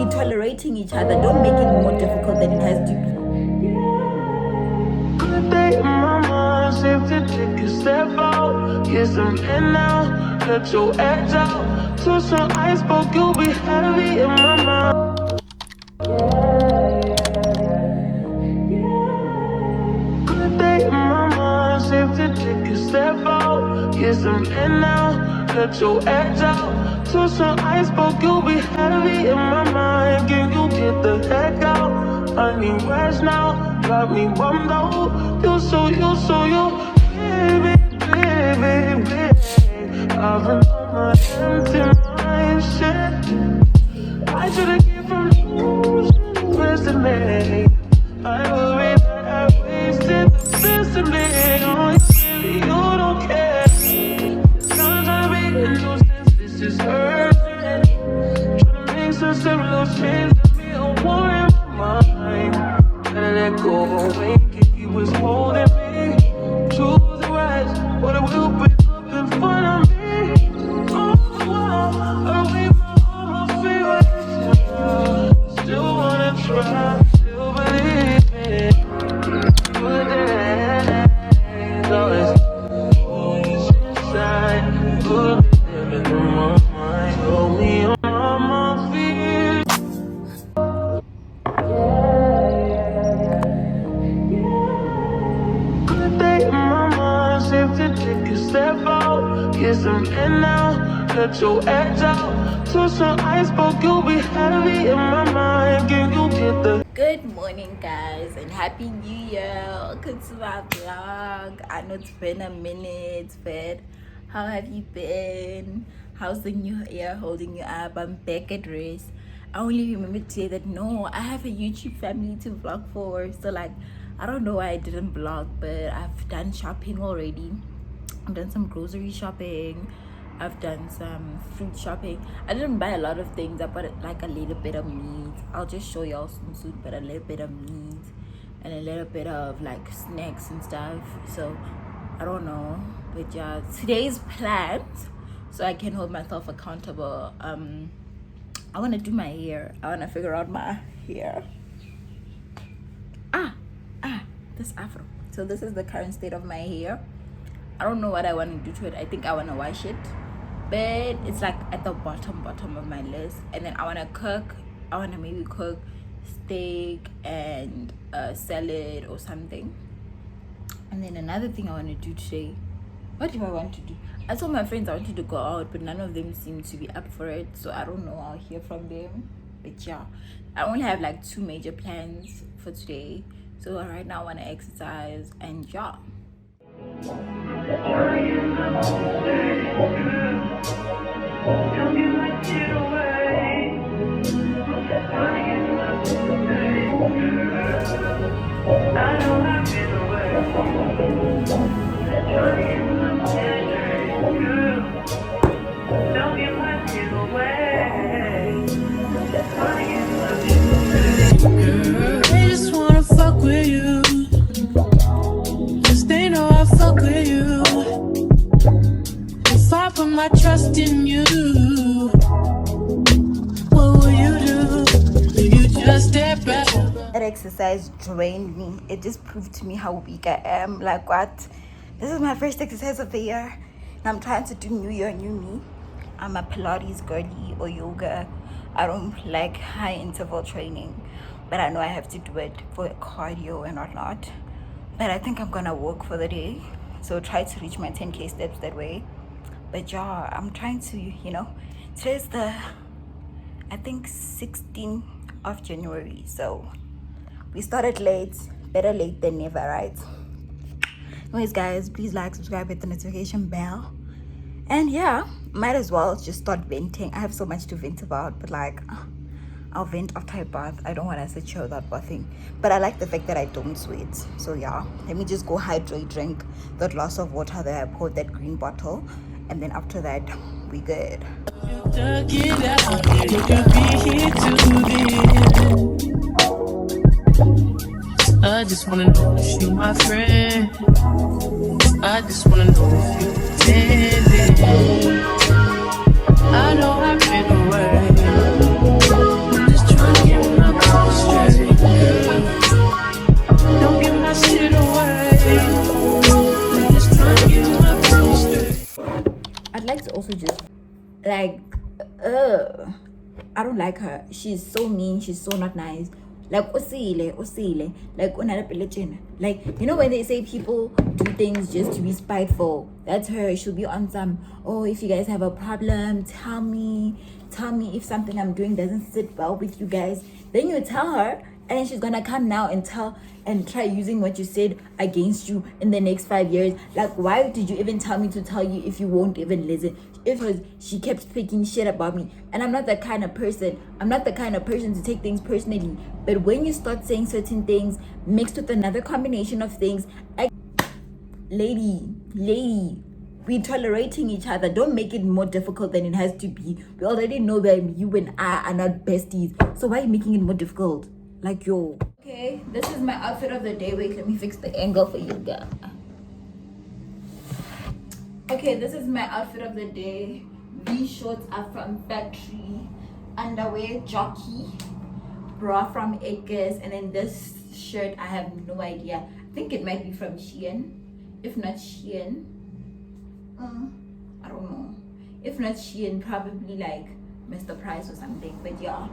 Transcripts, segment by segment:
we're tolerating each other. Don't make it more difficult than it has to be. Good day, mama. Safe to take a step out. Get some air now. Let your edge out. To some iceberg, you'll be heavy in my mind. Good day, mama. Safe to take a step out. Get some air now. Let your edge out. To some iceberg, you'll be heavy in my mind. Can you get the heck out? I need rest now. Got me bummed out. You so, baby, baby, baby. I've been on my empty mind, shit. I should've came from you, best of me. I worry that I wasted the best of me. Oh, baby, you don't care. Sometimes I'm reading no sense, this is urgent. Trying to make sense of little change, got me a war in my mind. Gotta let go away, he was holding me. Choose the right, but it will break up in front of me. Oh, wow, away from all my favorites. Still wanna try, still believe it. Good days, always always inside. Good living in my mind, hold me on my feet. Good day, mama. Safe to take a step out. Get some air now. Let your edge out. To some iceberg, you'll be heavy in my mind. Can you get the Good morning, guys, and happy new year. Welcome to my vlog. I know it's been a minute, but how have you been? How's the new year holding you up? I'm back at rest. I only remember today that no, I have a YouTube family to vlog for. So like, I don't know why I didn't vlog, but I've done shopping already. I've done some grocery shopping. I've done some fruit shopping. I didn't buy a lot of things. I bought like a little bit of meat. I'll just show y'all soon, but a little bit of meat and a little bit of like snacks and stuff. So I don't know, but yeah, today's plans, so I can hold myself accountable. I want to do my hair. I want to figure out my hair. This afro. So this is the current state of my hair. I don't know what I want to do to it. I think I want to wash it, but it's like at the bottom of my list. And then I want to cook. I want to maybe cook steak and a salad or something. And then another thing I want to do today, what do I want to do? I told my friends I wanted to go out, but none of them seem to be up for it, so I don't know. I'll hear from them. But yeah, I only have like 2 major plans for today. So right now I want to exercise and yeah. They just wanna fuck with you. Cause they know I fuck with you. If I put my trust in you, what will you do? Will you just step back? That exercise drained me. It just proved to me how weak I am. Like what? This is my first exercise of the year. And I'm trying to do new year, new me. I'm a Pilates girly or yoga. I don't like high interval training, but I know I have to do it for cardio and whatnot. But I think I'm gonna walk for the day, so try to reach my 10k steps that way. But yeah, I'm trying to, today's the, I think 16th of January, so we started late. Better late than never, right? Anyways, guys, please like, subscribe, hit the notification bell. And yeah, might as well just start venting. I have so much to vent about, but like, I'll vent after I bath. I don't want to sit here without bathing. But I like the fact that I don't sweat. So yeah, let me just go hydrate, drink the glass of water that I poured that green bottle. And then after that, we good. I just wanna know if you my friend. I just wanna know if you pretending. I know I've been away. I'm just I don't like her. She's so mean. She's so not nice. Like Osile, like Onala Pelechena. Like, you know when they say people do things just to be spiteful, that's her. She'll be on some, oh, if you guys have a problem, tell me if something I'm doing doesn't sit well with you guys. Then you tell her, and then she's gonna come now and try using what you said against you in the next 5 years. Like, why did you even tell me to tell you if you won't even listen? It was, she kept speaking shit about me, and I'm not that kind of person. I'm not the kind of person to take things personally. But when you start saying certain things mixed with another combination of things, lady, we're tolerating each other. Don't make it more difficult than it has to be. We already know that you and I are not besties, so why are you making it more difficult? Like, yo. Okay, this is my outfit of the day. Wait, let me fix the angle for you guys. Okay, this is my outfit of the day. These shorts are from Factory, underwear jockey, bra from Akers, and then this shirt, I have no idea. I think it might be from Shein. If not Shein, I don't know. If not Shein, probably like Mr. Price or something. But yeah,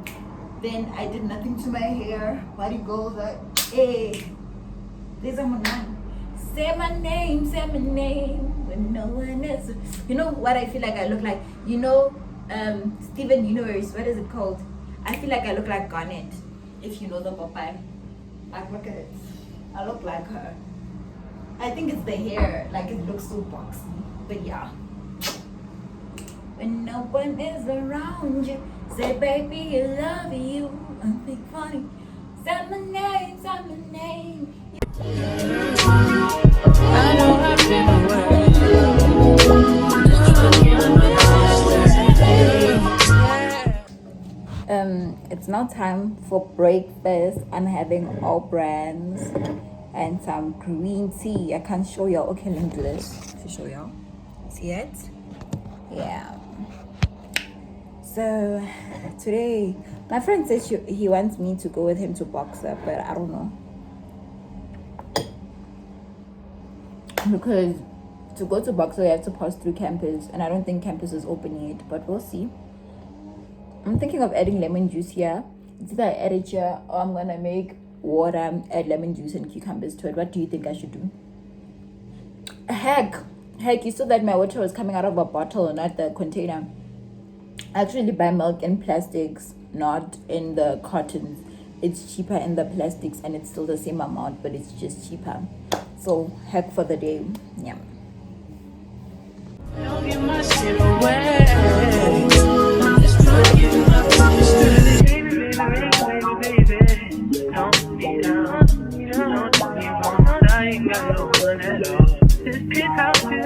then I did nothing to my hair. Body goes like, hey, there's a man. Say my name when no one else. You know what I feel like I look like? You know, Steven Universe, what is it called? I feel like I look like Garnet, if you know the Popeye. Like, look at it. I look like her. I think it's the hair, like it looks so boxy. But yeah. When no one is around you, say baby I love you. I'm big funny. Say my name. I know I've been away. Just trying to understand. It's now time for breakfast. I'm having all brands and some green tea. I can't show y'all. Okay, let me do this to show y'all. See it? Yeah. So today, my friend says he wants me to go with him to Boxer, but I don't know. Because to go to Boxer, you have to pass through campus, and I don't think campus is open yet, but we'll see. I'm thinking of adding lemon juice here. It's either I add it here, or I'm gonna make water, add lemon juice and cucumbers to it. What do you think I should do? Heck, you saw that my water was coming out of a bottle, not the container. I actually buy milk in plastics, not in the cartons. It's cheaper in the plastics, and it's still the same amount, but it's just cheaper. So heck for the day. Yeah. Don't give my shit away. I'm just trying to get my promise to baby. Don't be down. Don't tell me once I ain't got no one at all. Just pick out you.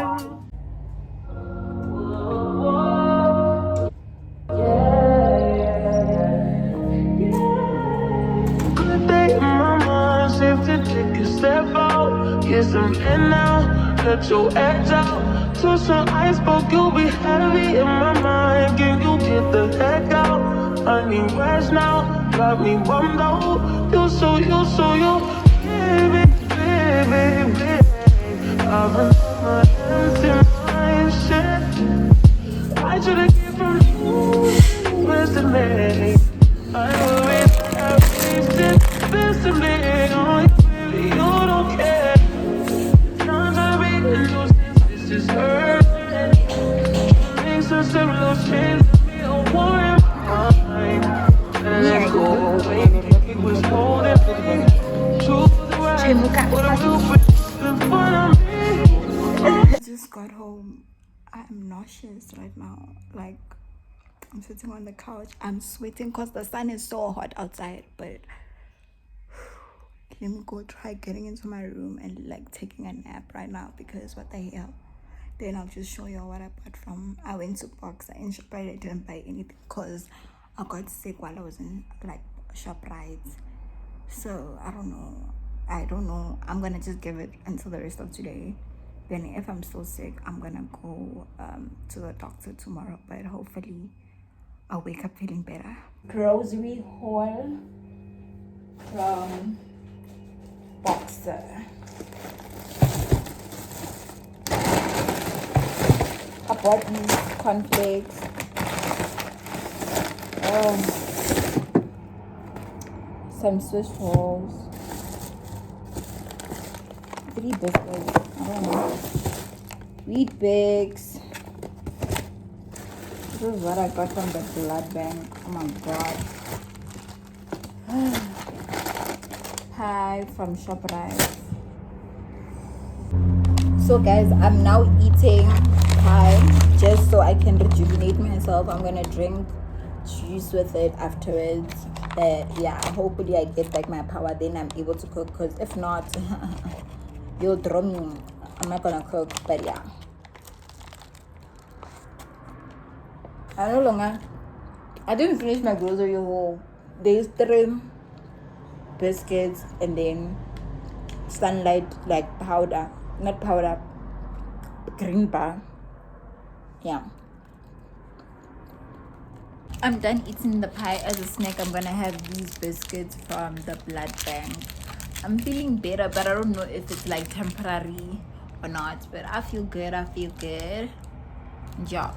Good day in my mind, safe to take a step out. Yes, I'm in now, let your edge out. To some iceberg, you'll be heavy in my mind. Can you get the heck out? I need rest now, got me bummed out. You so baby. I've been on my hands in my shit. I should've came from you, best of me. I know it, I've wasted best of me. Oh, baby, you don't care. Times I read and those things, this is hurting. Makes us a little change, me a war in my mind. And I go away, like it was holding me to the right. What I'm doing in front of me. I just got home. I'm nauseous right now. Like, I'm sitting on the couch. I'm sweating because the sun is so hot outside. But let me go try getting into my room and like taking a nap right now, because what the hell. Then I'll just show you what I bought from. I went to Boxer in ShopRite. I didn't buy anything because I got sick while I was in like ShopRite. So I don't know. I'm gonna just give it until the rest of today. Then if I'm still sick, I'm gonna go to the doctor tomorrow. But hopefully I'll wake up feeling better. Grocery haul from Boxer. I bought these cornflakes, Some Swiss rolls. 3 biscuits. I don't know. Wheat Bix. This is what I got from the blood bank. Oh my god. Pie from ShopRite. So guys, I'm now eating pie just so I can rejuvenate myself. I'm gonna drink juice with it afterwards. But yeah, hopefully I get back my power, then I'm able to cook, because if not you'll draw me. I'm not gonna cook. But yeah, I no longer, I didn't finish my grocery haul. There's 3 biscuits and then Sunlight like powder, not powder, green bar. Yeah, I'm done eating the pie. As a snack, I'm gonna have these biscuits from the blood bank. I'm feeling better, but I don't know if it's like temporary or not. But I feel good. Yeah.